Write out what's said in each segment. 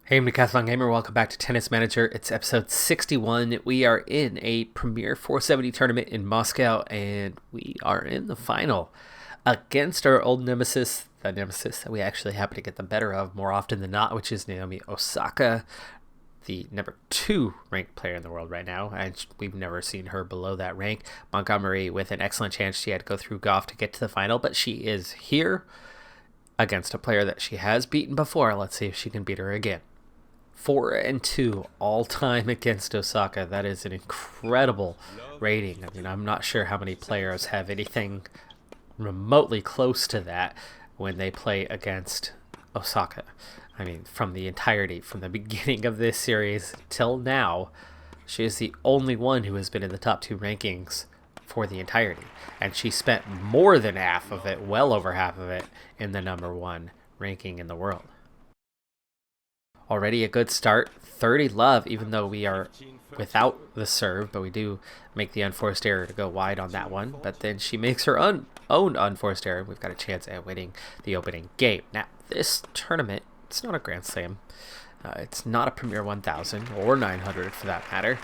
Hey, I'm Decathlon Gamer. Welcome back to Tennis Manager. It's episode 61. We are in a Premier 470 tournament in Moscow, and we are in the final against our old nemesis, the nemesis that we actually happen to get the better of more often than not, which is Naomi Osaka, the number 2 ranked player in the world right now, and we've never seen her below that rank. Montgomery with an excellent chance. She had to go through Goff to get to the final, but she is here against a player that she has beaten before. Let's see if she can beat her again. 4-2 all time against Osaka. That is an incredible rating. I mean, I'm not sure how many players have anything remotely close to that when they play against Osaka. I mean, from the entirety, from the beginning of this series till now, she is the only one who has been in the top 2 rankings for the entirety. And she spent more than half of it, well over half of it, in the number 1 ranking in the world. Already a good start. 30 love, even though we are without the serve, but we do make the unforced error to go wide on that one. But then she makes her own unforced error. We've got a chance at winning the opening game. Now, this tournament, it's not a Grand Slam. It's not a Premier 1000 or 900 for that matter.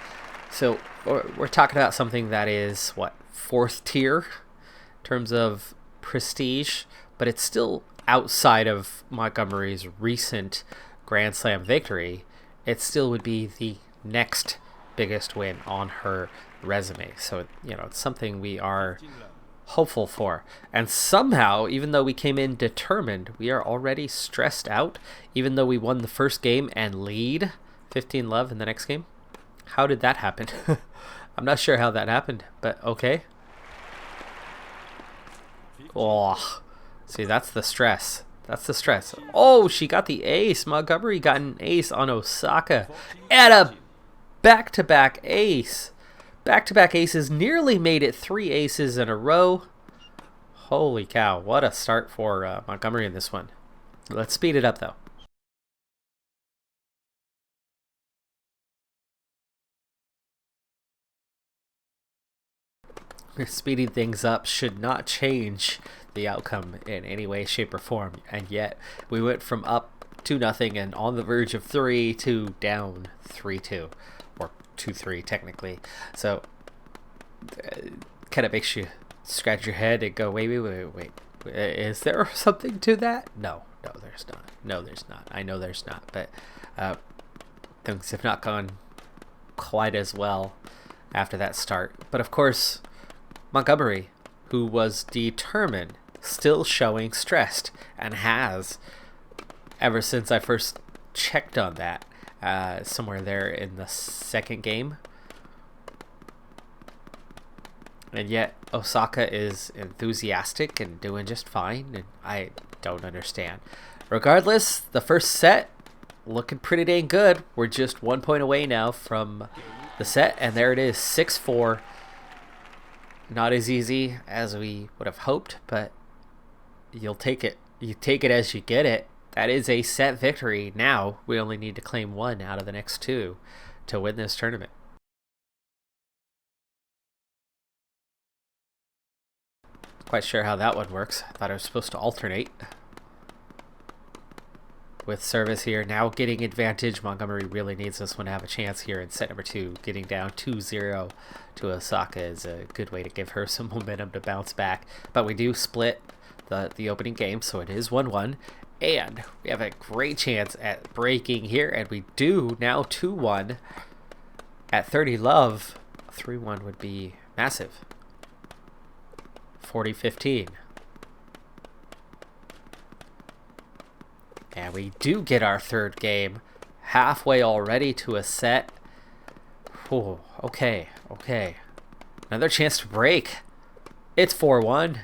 So we're talking about something that is, what, 4th tier in terms of prestige, but it's still outside of Montgomery's recent Grand Slam victory. It still would be the next biggest win on her resume. So, it's something we are hopeful for. And somehow, even though we came in determined, we are already stressed out, even though we won the first game and lead 15 love in the next game. How did that happen? I'm not sure how that happened, but okay. Oh, see, that's the stress. That's the stress. Oh, she got the ace. Montgomery got an ace on Osaka. And a back-to-back ace. Back-to-back aces. Nearly made it 3 aces in a row. Holy cow. What a start for Montgomery in this one. Let's speed it up, though. Speeding things up should not change the outcome in any way, shape, or form, and yet we went from up 2-0 and on the verge of 3 to down 3-2, or 2-3 technically. So kind of makes you scratch your head and go, wait, is there something to that? No, there's not. I know there's not, but things have not gone quite as well after that start. But of course, Montgomery, who was determined, still showing stressed, and has ever since I first checked on that, somewhere there in the second game. And yet Osaka is enthusiastic and doing just fine, and I don't understand. Regardless, the first set looking pretty dang good. We're just 1 point away now from the set, and there it is, 6-4. Not as easy as we would have hoped, but you'll take it. You take it as you get it. That is a set victory. Now we only need to claim 1 out of the next 2 to win this tournament. Quite sure how that one works. I thought I was supposed to alternate with service here. Now getting advantage. Montgomery really needs this one to have a chance here in set number 2. Getting down 2-0 to Osaka is a good way to give her some momentum to bounce back. But we do split the opening game, so it is 1-1. And we have a great chance at breaking here, and we do now 2-1 at 30 love. 3-1 would be massive. 40-15. And we do get our third game. Halfway already to a set. Oh, okay. Another chance to break. It's 4-1.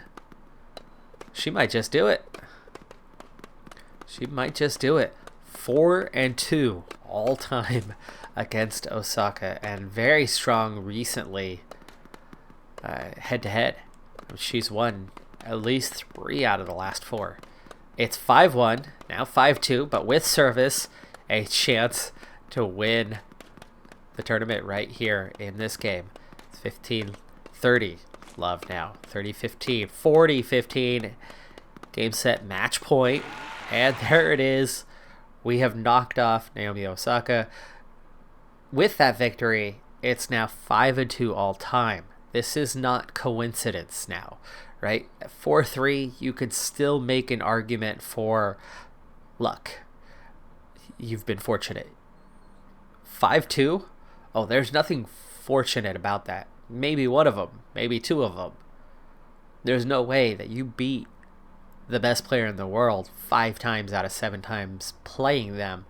She might just do it. 4-2 all time against Osaka, and very strong recently head to head. She's won at least 3 out of the last 4. It's 5-1, now 5-2, but with service, a chance to win the tournament right here in this game. It's 15-30 love now. 30-15, 40-15. Game set match point. And there it is. We have knocked off Naomi Osaka. With that victory, it's now 5-2 all time. This is not coincidence now, right? At 4-3, you could still make an argument for luck. You've been fortunate. 5-2? Oh, there's nothing fortunate about that. Maybe one of them, maybe two of them. There's no way that you beat the best player in the world 5 times out of 7 times playing them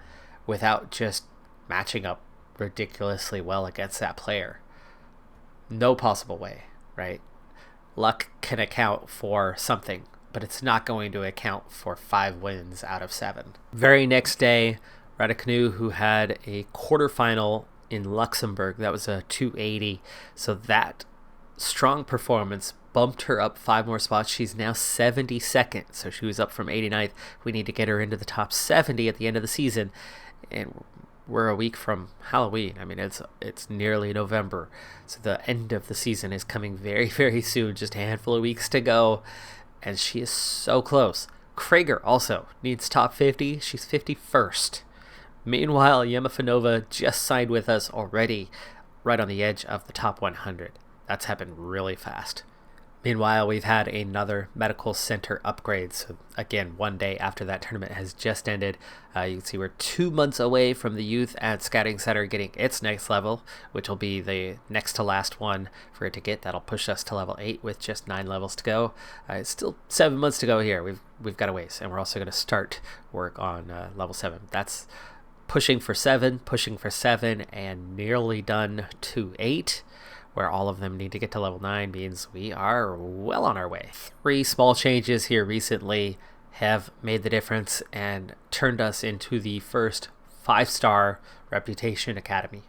without just matching up ridiculously well against that player. No possible way, right? Luck can account for something, but it's not going to account for 5 wins out of 7. Very next day, Raducanu, who had a quarterfinal in Luxembourg, that was a 280. So that strong performance bumped her up 5 more spots. She's now 72nd, so she was up from 89th. We need to get her into the top 70 at the end of the season, and we're a week from Halloween. I mean, it's nearly November, so the end of the season is coming very, very soon. Just a handful of weeks to go, and she is so close. Krager also needs top 50. She's 51st. Meanwhile, Yemafanova just signed with us already, right on the edge of the top 100. That's happened really fast. Meanwhile, we've had another medical center upgrade. So again, one day after that tournament has just ended, you can see we're 2 months away from the youth and scouting center getting its next level, which will be the next to last one for it to get. That'll push us to level 8 with just 9 levels to go. It's still 7 months to go here. We've got a ways, and we're also going to start work on level 7. That's pushing for 7, and nearly done to 8. Where all of them need to get to level 9 means we are well on our way. 3 small changes here recently have made the difference and turned us into the first 5-star Reputation Academy,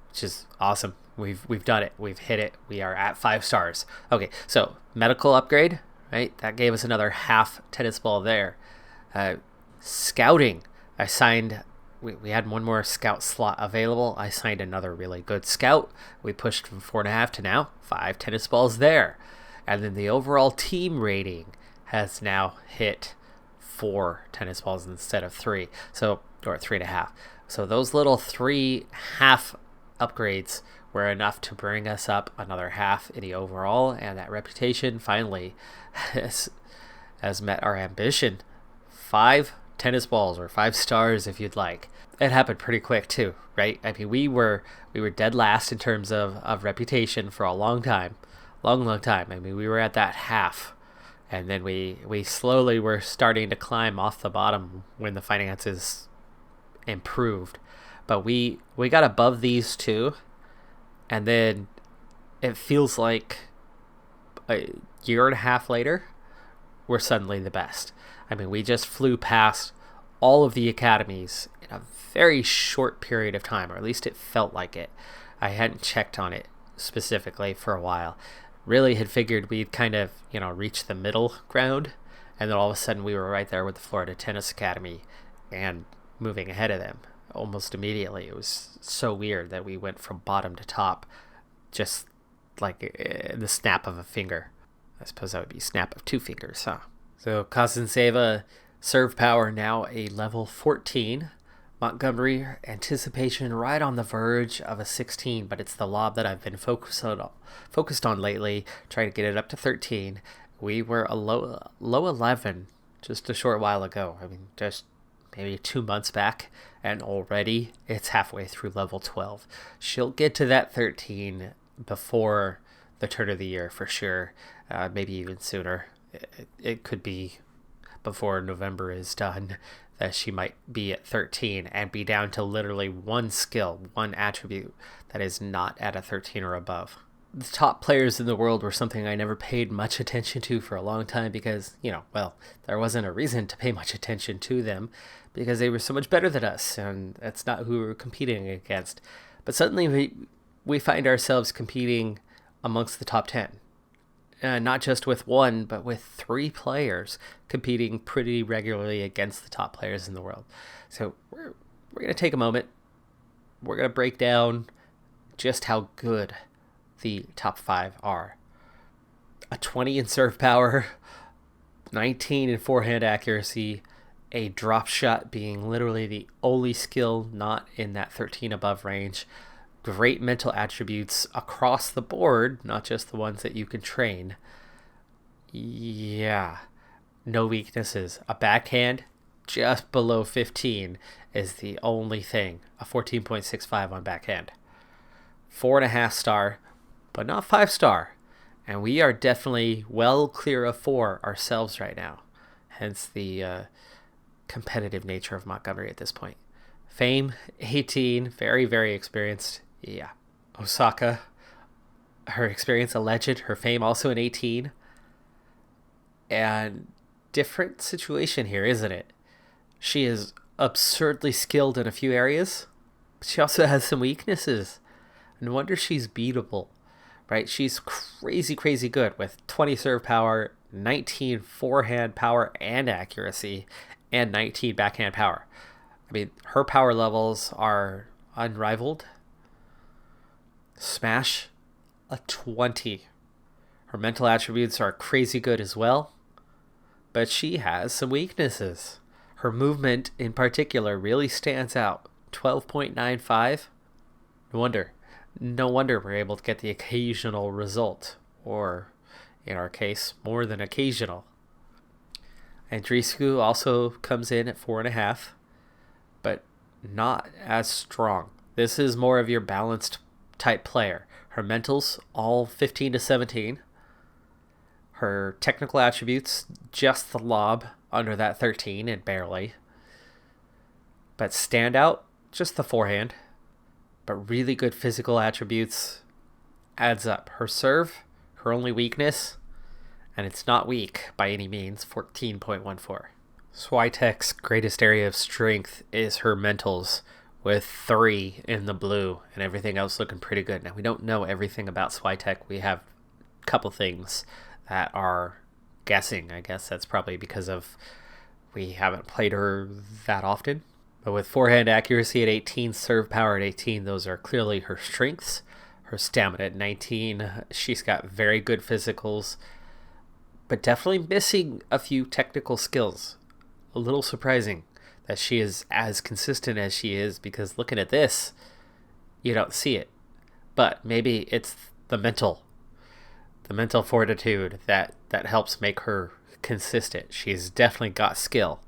which is awesome. We've done it. We've hit it. We are at 5 stars. Okay, so medical upgrade, right? That gave us another half tennis ball there. Scouting, I signed. We had 1 more scout slot available. I signed another really good scout. We pushed from 4.5 to now 5 tennis balls there. And then the overall team rating has now hit 4 tennis balls instead of 3. So, or 3.5. So those little 3 half upgrades were enough to bring us up another half in the overall. And that reputation finally has met our ambition. 5 tennis balls, or 5 stars if you'd like. It happened pretty quick too, right? I mean, we were dead last in terms of reputation for a long time. Long time. I mean, we were at that half, and then we slowly were starting to climb off the bottom when the finances improved. But we got above these 2, and then it feels like a year and a half later, we're suddenly the best. I mean, we just flew past all of the academies in a very short period of time, or at least it felt like it. I hadn't checked on it specifically for a while. Really had figured we'd kind of, reach the middle ground, and then all of a sudden we were right there with the Florida Tennis Academy and moving ahead of them almost immediately. It was so weird that we went from bottom to top just like the snap of a finger. I suppose that would be snap of 2 fingers, huh? So Kazanseva serve power now a level 14. Montgomery anticipation right on the verge of a 16, but it's the lob that I've been focused on lately, trying to get it up to 13. We were a low 11 just a short while ago. I mean, just maybe 2 months back, and already it's halfway through level 12. She'll get to that 13 before the turn of the year for sure, maybe even sooner. It could be before November is done that she might be at 13 and be down to literally 1 skill, 1 attribute that is not at a 13 or above. The top players in the world were something I never paid much attention to for a long time because, there wasn't a reason to pay much attention to them because they were so much better than us, and that's not who we were competing against. But suddenly we find ourselves competing amongst the top 10. Not just with 1, but with 3 players competing pretty regularly against the top players in the world. So we're going to take a moment. We're going to break down just how good the top 5 are. A 20 in serve power, 19 in forehand accuracy, a drop shot being literally the only skill not in that 13 above range. Great mental attributes across the board, not just the ones that you can train. Yeah, no weaknesses. A backhand just below 15 is the only thing. A 14.65 on backhand. 4.5 star, but not 5 star. And we are definitely well clear of 4 ourselves right now. Hence the competitive nature of Montgomery at this point. Fame, 18, very, very experienced. Yeah. Osaka, her experience, a legend. Her fame, also an 18. And different situation here, isn't it? She is absurdly skilled in a few areas, but she also has some weaknesses. No wonder she's beatable, right? She's crazy, crazy good with 20 serve power, 19 forehand power and accuracy, and 19 backhand power. I mean, her power levels are unrivaled. Smash, a 20. Her mental attributes are crazy good as well, but she has some weaknesses. Her movement in particular really stands out. 12.95. No wonder we're able to get the occasional result, or in our case, more than occasional. Andreescu also comes in at 4.5, but not as strong. This is more of your balanced type player. Her mentals, all 15 to 17. Her technical attributes, just the lob under that 13 and barely. But standout, just the forehand. But really good physical attributes, adds up. Her serve, her only weakness, and it's not weak by any means, 14.14. Swiatek's greatest area of strength is her mentals, with 3 in the blue and everything else looking pretty good. Now, we don't know everything about Swiatek. We have a couple things that are guessing. I guess that's probably because of we haven't played her that often. But with forehand accuracy at 18, serve power at 18, those are clearly her strengths. Her stamina at 19, she's got very good physicals, but definitely missing a few technical skills. A little surprising that she is as consistent as she is, because looking at this, you don't see it. But maybe it's the mental fortitude that helps make her consistent. She's definitely got skill.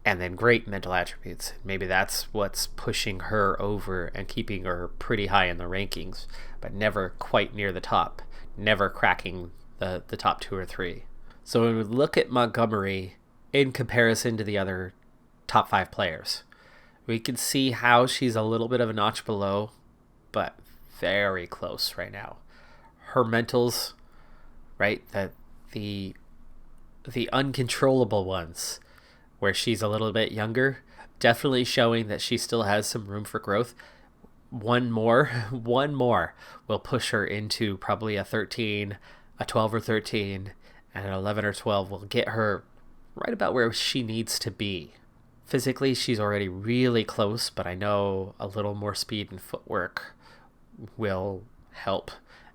And then great mental attributes. Maybe that's what's pushing her over and keeping her pretty high in the rankings, but never quite near the top, never cracking the top 2 or 3. So when we look at Montgomery in comparison to the other top 5 players, we can see how she's a little bit of a notch below, but very close right now. Her mentals, right, the uncontrollable ones, where she's a little bit younger, definitely showing that she still has some room for growth. One more will push her into probably a 13, a 12 or 13, and an 11 or 12 will get her right about where she needs to be. Physically, she's already really close, but I know a little more speed and footwork will help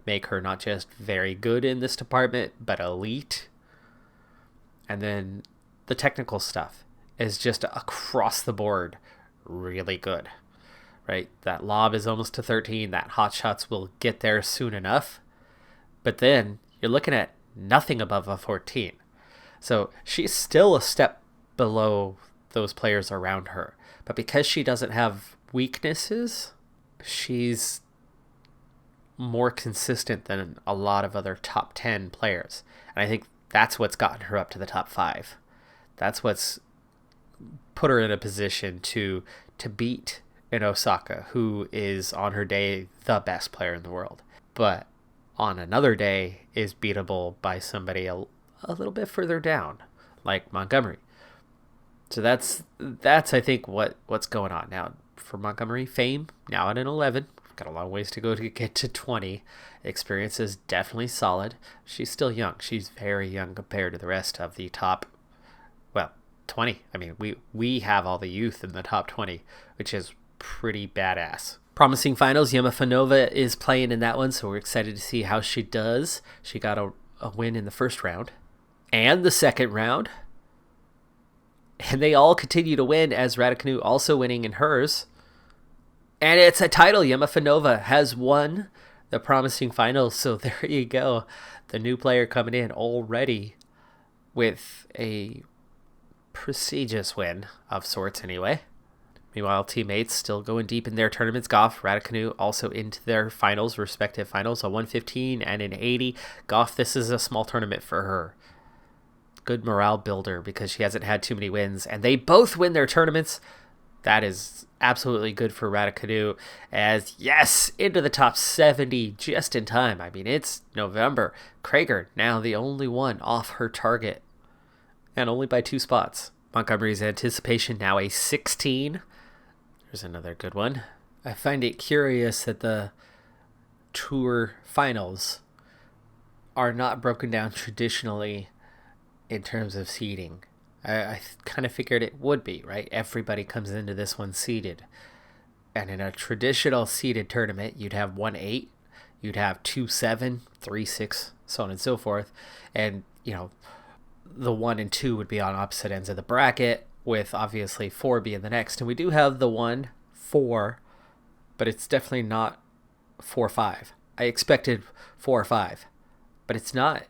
make her not just very good in this department, but elite. And then the technical stuff is just across the board really good, right? That lob is almost to 13. That hot shots will get there soon enough. But then you're looking at nothing above a 14. So she's still a step below those players around her. But because she doesn't have weaknesses, she's more consistent than a lot of other top 10 players. And I think that's what's gotten her up to the top 5. That's what's put her in a position to beat in Osaka, who is on her day the best player in the world, but on another day is beatable by somebody a little bit further down, like Montgomery. So that's I think what's going on now for Montgomery. Fame now at an 11. Got a long ways to go to get to 20. Experience is definitely solid. She's still young. She's very young compared to the rest of the top, 20. I mean, we have all the youth in the top 20, which is pretty badass. Promising finals. Yemafanova is playing in that one, so we're excited to see how she does. She got a win in the first round. And the second round. And they all continue to win, as Raducanu also winning in hers. And it's a title. Yemafanova has won the promising finals. So there you go. The new player coming in already with a prestigious win of sorts anyway. Meanwhile, teammates still going deep in their tournaments. Goff, Raducanu also into their finals, respective finals, a 115 and an 80. Goff, this is a small tournament for her. Good morale builder because she hasn't had too many wins, and they both win their tournaments. That is absolutely good for Raducanu, as yes, into the top 70 just in time. I mean, it's November. Krager now the only one off her target, and only by 2 spots. Montgomery's anticipation now a 16. There's another good one. I find it curious that the tour finals are not broken down traditionally in terms of seeding. I kind of figured it would be, right? Everybody comes into this one seeded. And in a traditional seeded tournament, you'd have 1-8, you'd have 2-7, 3-6, so on and so forth. And, the 1 and 2 would be on opposite ends of the bracket, with obviously 4 being the next. And we do have the 1-4, but it's definitely not 4-5. I expected 4-5, but it's not.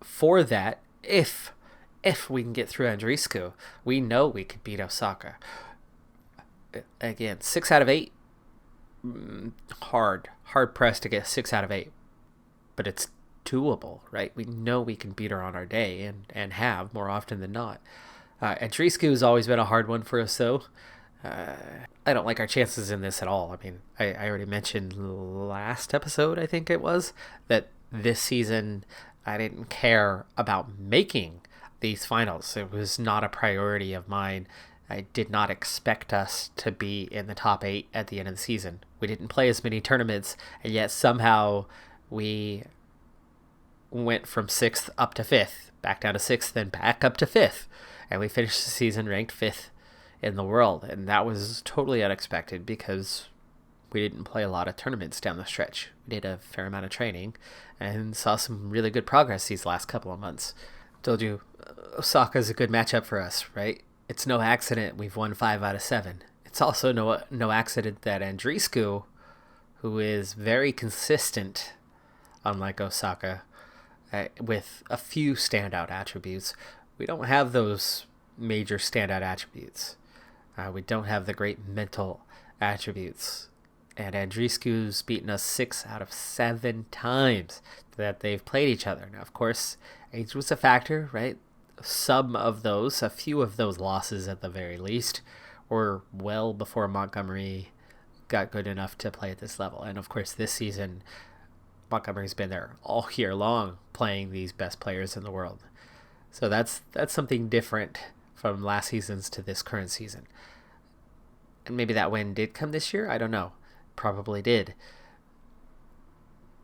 For that, if we can get through Andreescu, we know we could beat Osaka. Again, 6 out of 8, hard pressed to get 6 out of 8, but it's doable, right? We know we can beat her on our day, and have more often than not. Andreescu has always been a hard one for us, though. I don't like our chances in this at all. I mean, I already mentioned last episode, I think it was, that this season I didn't care about making these finals. It was not a priority of mine. I did not expect us to be in the top 8 at the end of the season. We didn't play as many tournaments, and yet somehow we went from 6th up to 5th, back down to 6th, then back up to 5th, and we finished the season ranked 5th in the world. And that was totally unexpected because we didn't play a lot of tournaments down the stretch. We did a fair amount of training and saw some really good progress these last couple of months. Told you, Osaka's a good matchup for us, right? It's no accident we've won 5 out of 7. It's also no accident that Andreescu, who is very consistent, unlike Osaka, with a few standout attributes, we don't have those major standout attributes. We don't have the great mental attributes. And Andreescu's beaten us 6 out of 7 times that they've played each other. Now, of course, age was a factor, right? A few of those losses at the very least, were well before Montgomery got good enough to play at this level. And of course, this season, Montgomery's been there all year long playing these best players in the world. So that's something different from last season's to this current season. And maybe that win did come this year. I don't know. Probably did.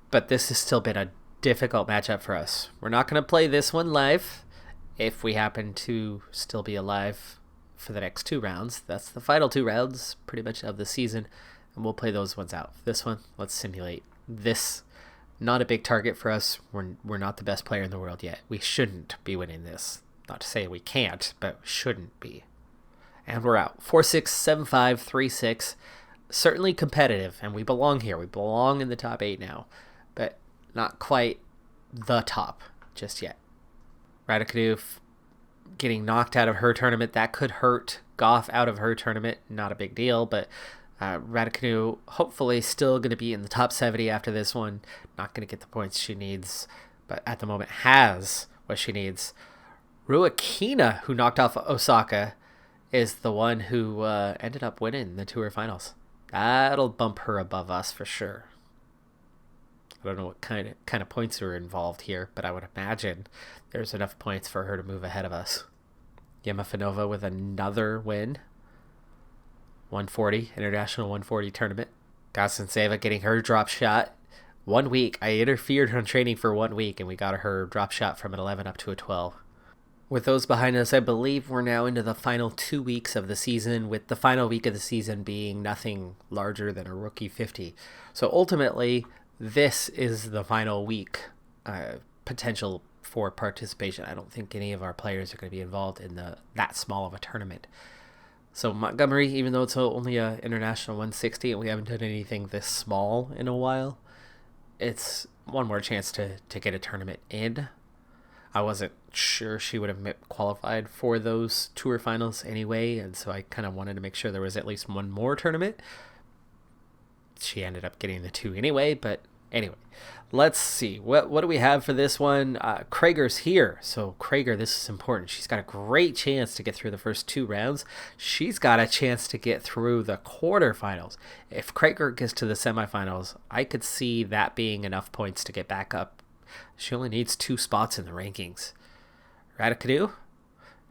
But this has still been a difficult matchup for us. We're not going to play this one live. If we happen to still be alive for the next 2 rounds, that's the final 2 rounds pretty much of the season, and we'll play those ones out. This one, let's simulate. This, not a big target for us. We're not the best player in the world yet. We shouldn't be winning this. Not to say we can't, but shouldn't be. And we're out. 4-6, 7-5, 3-6. Certainly competitive, and we belong here. We belong in the top 8 now, but not quite the top just yet. Raducanu getting knocked out of her tournament, that could hurt. Goff out of her tournament, not a big deal, but Raducanu hopefully still going to be in the top 70 after this one. Not going to get the points she needs, but at the moment has what she needs. Ruakina, who knocked off Osaka, is the one who ended up winning the tour finals. That'll bump her above us for sure. I don't know what kind of points are involved here, but I would imagine there's enough points for her to move ahead of us. Yemafanova with another win. 140, International 140 tournament. Gasanseva getting her drop shot. 1 week. I interfered on training for 1 week, and we got her drop shot from an 11 up to a 12. With those behind us, I believe we're now into the final 2 weeks of the season, with the final week of the season being nothing larger than a rookie 50. So ultimately, this is the final week, potential for participation. I don't think any of our players are going to be involved in that small of a tournament. So Montgomery, even though it's only a international 160 and we haven't done anything this small in a while, it's one more chance to get a tournament in. I wasn't sure she would have qualified for those tour finals anyway, and so I kind of wanted to make sure there was at least one more tournament. She ended up getting the 2 anyway, but anyway, let's see. What do we have for this one? Krager's here. So Krager, this is important. She's got a great chance to get through the first 2 rounds. She's got a chance to get through the quarterfinals. If Krager gets to the semifinals, I could see that being enough points to get back up. She only needs 2 spots in the rankings. Raducanu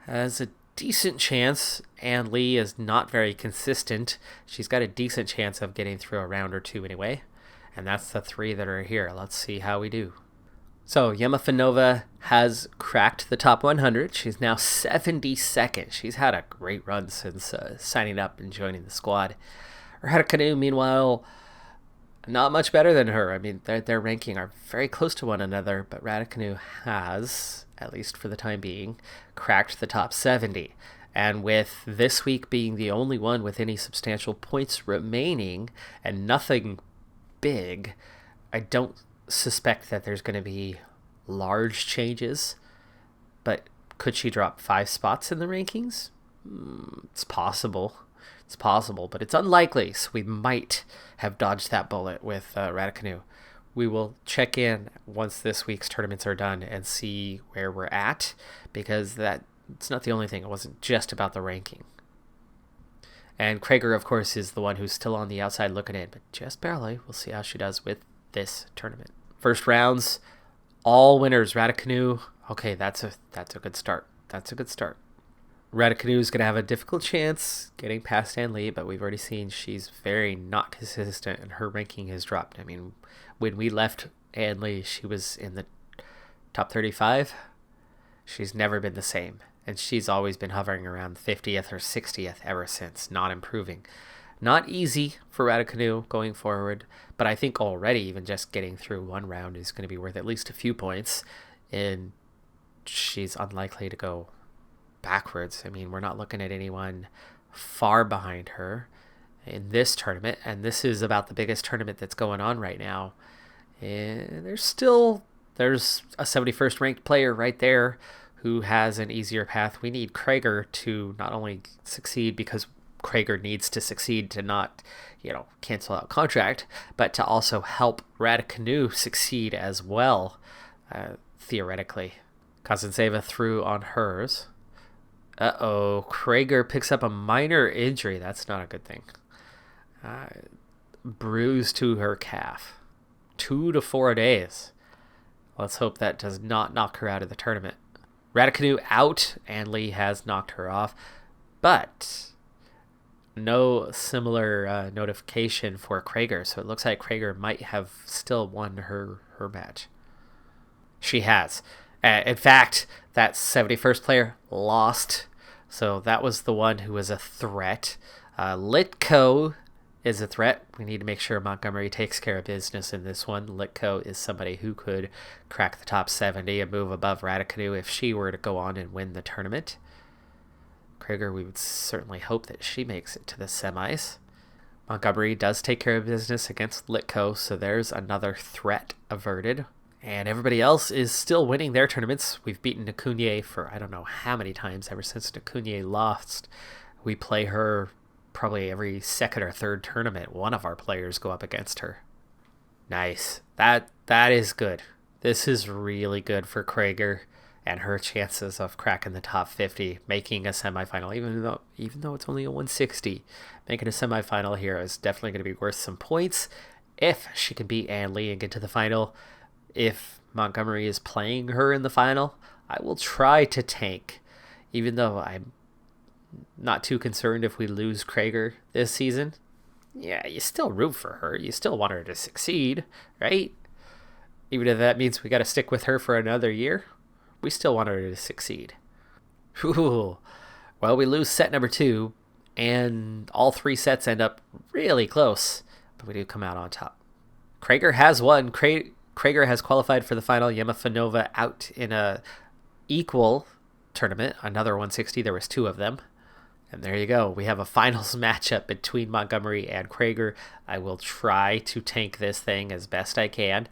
has a decent chance. Ann Lee is not very consistent. She's got a decent chance of getting through a round or 2 anyway. And that's the 3 that are here. Let's see how we do. So Yemafanova has cracked the top 100. She's now 72nd. She's had a great run since signing up and joining the squad. Raducanu, meanwhile, not much better than her. I mean, their ranking are very close to one another, but Raducanu has, at least for the time being, cracked the top 70. And with this week being the only one with any substantial points remaining and nothing big, I don't suspect that there's going to be large changes. But could she drop 5 spots in the rankings? It's possible. It's possible, but it's unlikely, so we might have dodged that bullet with Raducanu. We will check in once this week's tournaments are done and see where we're at, because it's not the only thing. It wasn't just about the ranking. And Krager, of course, is the one who's still on the outside looking in, but just barely. We'll see how she does with this tournament. First rounds, all winners. Raducanu. Okay, that's a good start. That's a good start. Raducanu is going to have a difficult chance getting past Ann Lee, but we've already seen she's very not consistent and her ranking has dropped. I mean, when we left Ann Lee, she was in the top 35. She's never been the same, and she's always been hovering around 50th or 60th ever since, not improving. Not easy for Raducanu going forward, but I think already even just getting through one round is going to be worth at least a few points, and she's unlikely to go backwards. I mean, we're not looking at anyone far behind her in this tournament, and this is about the biggest tournament that's going on right now. And there's a 71st ranked player right there who has an easier path. We need Krager to not only succeed because Krager needs to succeed to not, cancel out contract, but to also help Raducanu succeed as well, theoretically. Kazanseva threw on hers. Krager picks up a minor injury. That's not a good thing. Bruise to her calf. 2 to 4 days. Let's hope that does not knock her out of the tournament. Raducanu out, and Lee has knocked her off, but no similar notification for Krager, so it looks like Krager might have still won her match. She has. In fact, that 71st player lost, so that was the one who was a threat. Litko is a threat. We need to make sure Montgomery takes care of business in this one. Litko is somebody who could crack the top 70 and move above Raducanu if she were to go on and win the tournament. Krager, we would certainly hope that she makes it to the semis. Montgomery does take care of business against Litko, so there's another threat averted. And everybody else is still winning their tournaments. We've beaten Nakunye for I don't know how many times ever since Nakunye lost. We play her probably every second or third tournament. One of our players go up against her. Nice. That is good. This is really good for Krager and her chances of cracking the top 50, making a semifinal. Even though it's only a 160, making a semifinal here is definitely going to be worth some points if she can beat Ann Lee and get to the final. If Montgomery is playing her in the final, I will try to tank, even though I'm not too concerned if we lose Krager this season. Yeah, you still root for her. You still want her to succeed, right? Even if that means we got to stick with her for another year, we still want her to succeed. Ooh. Well, we lose set number 2, and all 3 sets end up really close, but we do come out on top. Krager has won. Krager has qualified for the final. Yemafanova out in a equal tournament, another 160. There was 2 of them. And there you go. We have a finals matchup between Montgomery and Krager. I will try to tank this thing as best I can.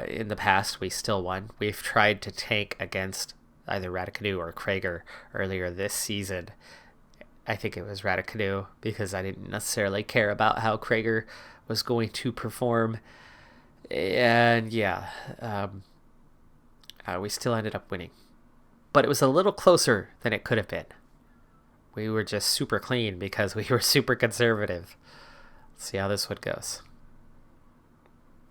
In the past, we still won. We've tried to tank against either Raducanu or Krager earlier this season. I think it was Raducanu because I didn't necessarily care about how Krager was going to perform. And yeah, we still ended up winning. But it was a little closer than it could have been. We were just super clean because we were super conservative. Let's see how this one goes.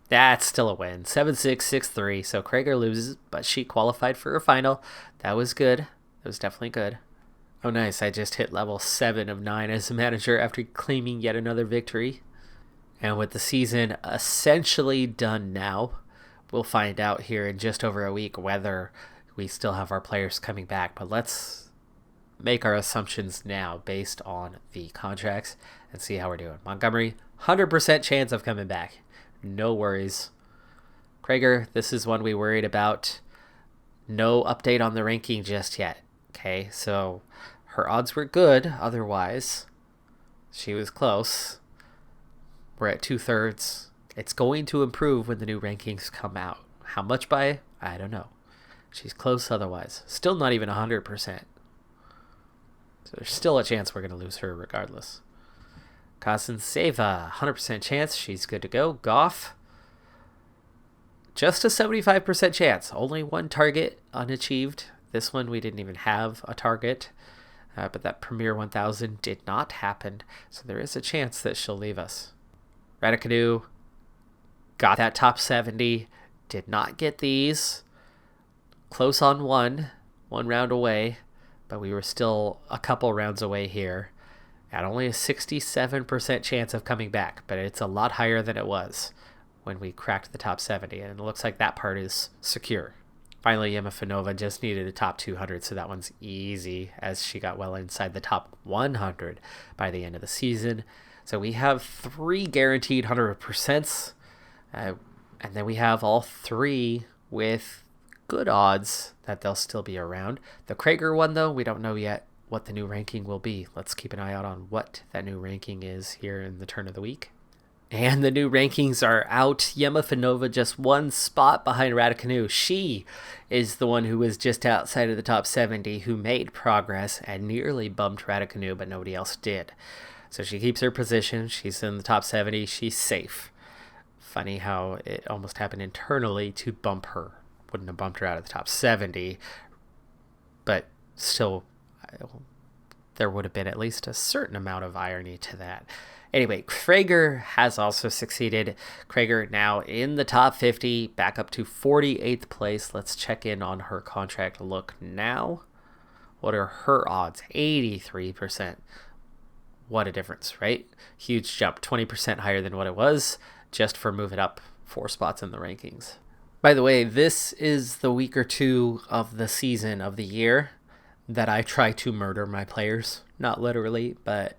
That's still a win. 7-6, 6-3. So Krager loses, but she qualified for her final. That was good. That was definitely good. Oh, nice. I just hit level 7 of 9 as a manager after claiming yet another victory. And with the season essentially done now, we'll find out here in just over a week whether we still have our players coming back. But let's make our assumptions now based on the contracts and see how we're doing. Montgomery, 100% chance of coming back. No worries. Krager, this is one we worried about. No update on the ranking just yet. Okay, so her odds were good otherwise. She was close. We're at 2/3. It's going to improve when the new rankings come out. How much by? I don't know. She's close otherwise. Still not even 100%. So there's still a chance we're going to lose her regardless. Kazantseva, 100% chance. She's good to go. Goff, just a 75% chance. Only one target unachieved. This one we didn't even have a target. But that Premier 1000 did not happen. So there is a chance that she'll leave us. Raducanu got that top 70. Did not get these. Close on one round away. But we were still a couple rounds away here. At only a 67% chance of coming back. But it's a lot higher than it was when we cracked the top 70. And it looks like that part is secure. Finally, Yemafanova just needed a top 200, so that one's easy as she got well inside the top 100 by the end of the season. So we have 3 guaranteed 100%, and then we have all 3 with good odds that they'll still be around. The Krager one, though, we don't know yet what the new ranking will be. Let's keep an eye out on what that new ranking is here in the turn of the week. And the new rankings are out. Yemafanova just 1 spot behind Raducanu. She is the one who was just outside of the top 70, who made progress and nearly bumped Raducanu, but nobody else did. So she keeps her position. She's in the top 70. She's safe. Funny how it almost happened internally to bump her. Wouldn't have bumped her out of the top 70, but still, there would have been at least a certain amount of irony to that. Anyway, Krager has also succeeded. Krager now in the top 50, back up to 48th place. Let's check in on her contract look now. What are her odds? 83%. What a difference, right? Huge jump, 20% higher than what it was, just for moving up 4 spots in the rankings. By the way, this is the week or 2 of the season of the year that I try to murder my players. Not literally, but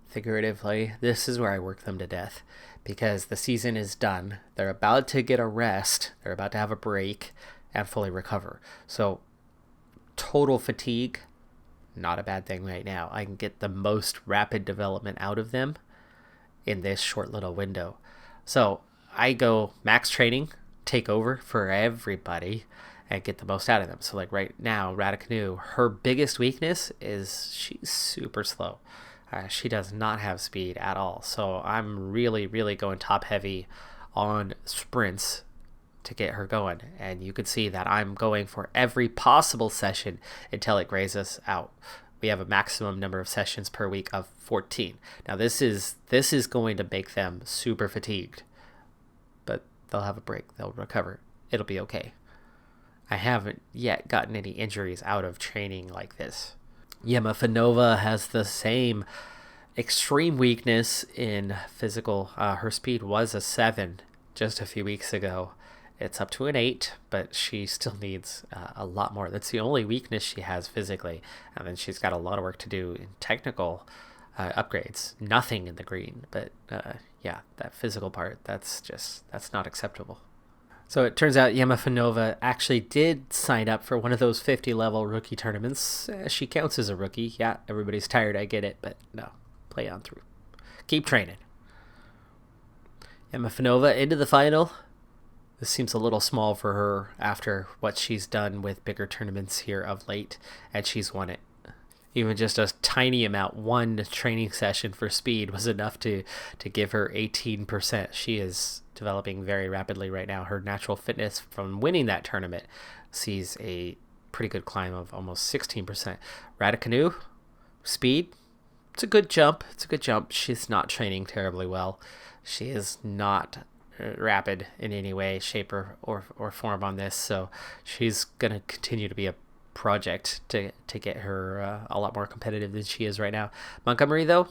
figuratively. This is where I work them to death because the season is done. They're about to get a rest. They're about to have a break and fully recover. So total fatigue, not a bad thing right now. I can get the most rapid development out of them in this short little window. So I go max training, take over for everybody, and get the most out of them. So like right now, Raducanu, her biggest weakness is she's super slow. She does not have speed at all. So I'm really, really going top heavy on sprints to get her going. And you can see that I'm going for every possible session until it grays us out. We have a maximum number of sessions per week of 14. Now this is going to make them super fatigued, but they'll have a break. They'll recover. It'll be okay. I haven't yet gotten any injuries out of training like this. Yemafanova has the same extreme weakness in physical. Her speed was a 7 just a few weeks ago. It's up to an 8, but she still needs a lot more. That's the only weakness she has physically. And then she's got a lot of work to do in technical upgrades. Nothing in the green, but yeah, that physical part, that's not acceptable. So it turns out Yemafanova actually did sign up for one of those 50-level rookie tournaments. She counts as a rookie. Yeah, everybody's tired, I get it, but no, play on through. Keep training. Yemafanova into the final. This seems a little small for her after what she's done with bigger tournaments here of late, and she's won it. Even just a tiny amount, one training session for speed was enough to give her 18%. She is developing very rapidly right now. Her natural fitness from winning that tournament sees a pretty good climb of almost 16%. Raducanu, speed, it's a good jump. She's not training terribly well. She is not rapid in any way, shape, or form on this, so she's going to continue to be a project to get her a lot more competitive than she is right now. Montgomery, though,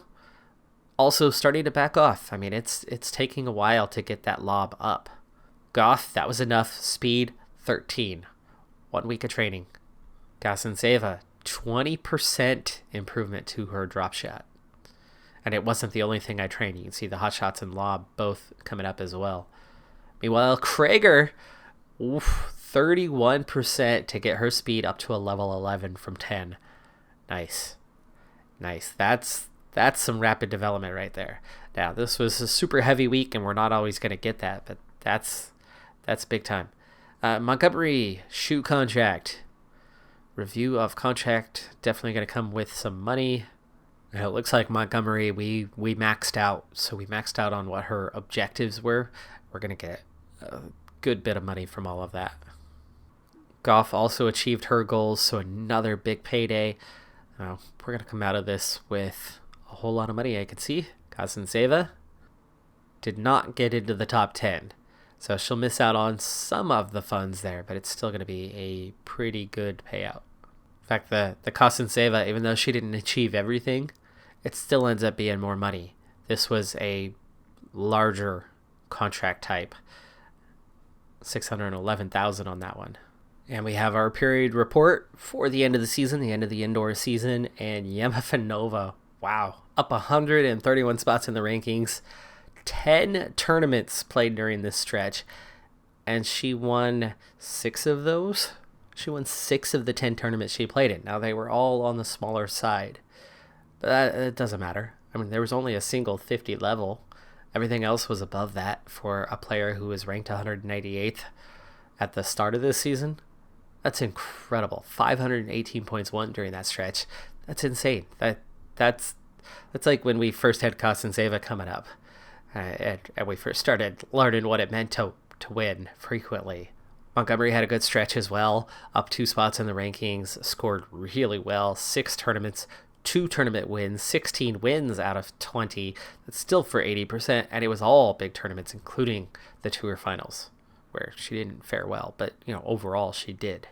also starting to back off. I mean, it's taking a while to get that lob up. Goff, that was enough. Speed, 13. 1 week of training. Gasanseva, 20% improvement to her drop shot. And it wasn't the only thing I trained. You can see the hot shots and lob both coming up as well. Meanwhile, Krager, 31% to get her speed up to a level 11 from 10. Nice. That's some rapid development right there. Now, this was a super heavy week, and we're not always going to get that, but that's big time. Montgomery, shoe contract. Review of contract, definitely going to come with some money. And it looks like Montgomery, we maxed out. So we maxed out on what her objectives were. We're going to get a good bit of money from all of that. Goff also achieved her goals, so another big payday. We're going to come out of this with a whole lot of money, I can see. Gasanseva did not get into the top 10. So she'll miss out on some of the funds there, but it's still going to be a pretty good payout. In fact, the Gasanseva, even though she didn't achieve everything, it still ends up being more money. This was a larger contract type. $611,000 on that one. And we have our period report for the end of the season, the end of the indoor season, and Yemafanova, wow, up 131 spots in the rankings. 10 tournaments played during this stretch, and she won 6 of those. She won 6 of the 10 tournaments she played in. Now, they were all on the smaller side, but it doesn't matter. I mean, there was only a single 50 level. Everything else was above that for a player who was ranked 198th at the start of this season. That's incredible. 518 points won during that stretch. That's insane. That's like when we first had Gasanseva coming up, and we first started learning what it meant to win frequently. Montgomery had a good stretch as well, up 2 spots in the rankings, scored really well, 6 tournaments, 2 tournament wins, 16 wins out of 20. That's still for 80%, and it was all big tournaments, including the tour finals, where she didn't fare well, but overall she did.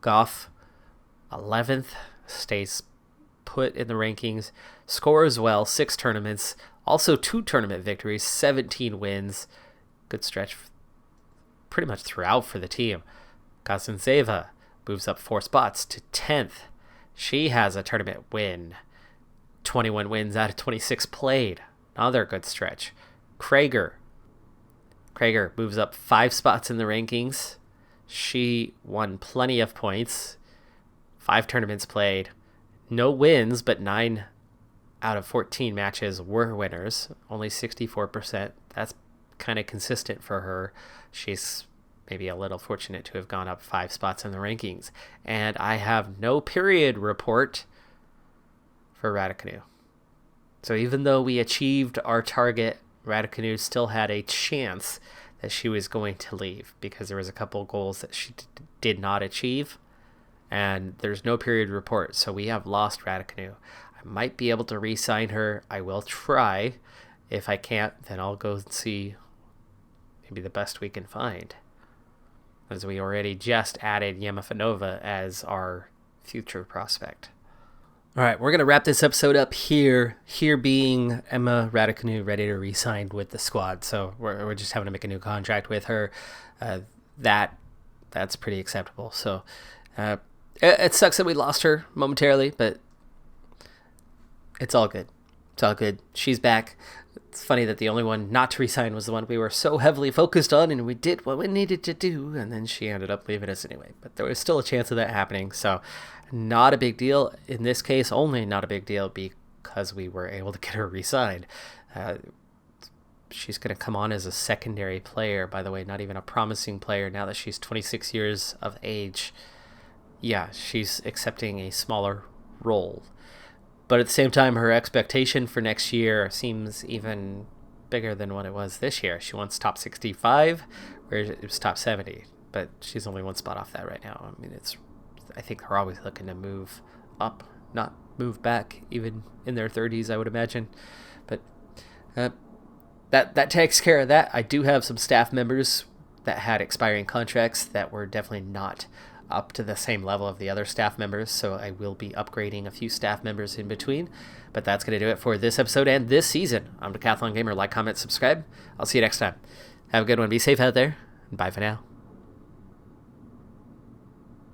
Goff, 11th, stays put in the rankings, scores well, 6 tournaments, also 2 tournament victories, 17 wins. Good stretch pretty much throughout for the team. Gasanseva moves up 4 spots to 10th. She has a tournament win. 21 wins out of 26 played. Another good stretch. Krager moves up 5 spots in the rankings. She won plenty of points. 5 tournaments played. No wins, but 9 out of 14 matches were winners. Only 64%. That's kind of consistent for her. She's maybe a little fortunate to have gone up 5 spots in the rankings. And I have no period report for Raducanu. So even though we achieved our target, Raducanu still had a chance that she was going to leave because there was a couple goals that she did not achieve. And there's no period report, so we have lost Raducanu. I might be able to re-sign her. I will try. If I can't, then I'll go and see maybe the best we can find, as we already just added Yemafanova as our future prospect. All right, we're going to wrap this episode up here being Emma Raducanu ready to re-sign with the squad. So we're just having to make a new contract with her. That's pretty acceptable. So it sucks that we lost her momentarily, but it's all good. It's all good. She's back. It's funny that the only one not to resign was the one we were so heavily focused on, and we did what we needed to do, and then she ended up leaving us anyway. But there was still a chance of that happening, so not a big deal. In this case, only not a big deal because we were able to get her re-signed. She's going to come on as a secondary player, by the way, not even a promising player now that she's 26 years of age. Yeah, she's accepting a smaller role. But at the same time, her expectation for next year seems even bigger than what it was this year. She wants top 65, whereas it was top 70. But she's only one spot off that right now. I mean, I think they're always looking to move up, not move back, even in their 30s, I would imagine. But that takes care of that. I do have some staff members that had expiring contracts that were definitely not up to the same level of the other staff members, so I will be upgrading a few staff members in between. But that's going to do it for this episode and this season. I'm Decathlon Gamer. Like, comment, subscribe. I'll see you next time. Have a good one. Be safe out there. And bye for now.